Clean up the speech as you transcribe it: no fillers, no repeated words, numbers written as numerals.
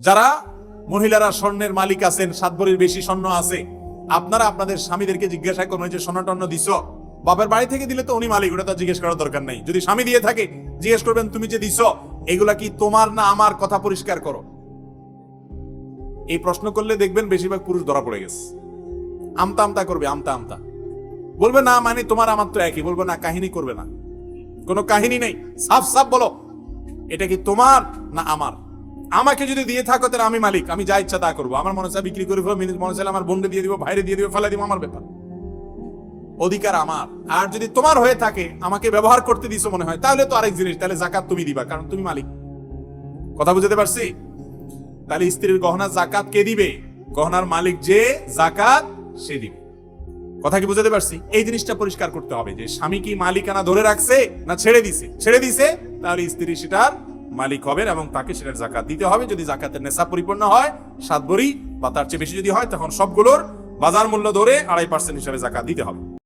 যারা মহিলারা স্বর্ণের মালিক আছেন, 7 ভরির বেশি স্বর্ণ আছে, আপনারা আপনাদের স্বামীদেরকে জিজ্ঞাসা করবেন যে স্বর্ণ টর্ণ দিছ? বাপের বাড়ি থেকে দিলে তো উনি মালিক, ওটা তো জিজ্ঞেস করার দরকার নাই। যদি স্বামী দিয়ে থাকে জিজ্ঞেস করবেন তুমি যে দিছ এগুলা কি তোমার না আমার, কথা পরিষ্কার করো। এই প্রশ্ন করলে দেখবেন বেশিরভাগ পুরুষ ধরা পড়ে গেছে। আমতা আমতা করবে, আমতা আমতা বলবে না মানে তোমার আমার তো একই, বলবে না কাহিনী করবে না, কোনো কাহিনী নেই, সাফ সাফ বলো এটা কি তোমার না আমার। আমাকে যদি দিয়ে থাকো তাহলে আমি মালিক, আমি যা ইচ্ছা তা করবো, আমার মনে চায় বিক্রি করে ফেলো, মনে চাইলে আমার বোনকে দিয়ে দিব, ভাইরে দিয়ে দিব, ফেলে দিব, আমার ব্যাপার, অধিকার আমার। আর যদি তোমার হয়ে থাকে, আমাকে ব্যবহার করতে দিছো মনে হয়, তাহলে তো আরেক জিনিস, তাহলে জাকাত তুমি দিবা, কারণ তুমি মালিক। কথা বুঝতে পারছি? তাহলে স্ত্রীর গহনা জাকাত কে দিবে? গহনার মালিক যে, জাকাত সে দিবে। কথা কি বুঝতে পারছি? এই জিনিসটা পরিষ্কার করতে হবে যে স্বামী কি মালিকানা ধরে রাখছে না ছেড়ে দিছে। ছেড়ে দিছে তাহলে স্ত্রী সেটার মালিক হবেন এবং তাকে সেটার জাকাত দিতে হবে। যদি জাকাতের নেশাব পরিপূর্ণ হয়, 7 ভরি বা তার চেয়ে বেশি যদি হয়, তখন সবগুলোর বাজার মূল্য ধরে 2.5% হিসাবে জাকাত দিতে হবে।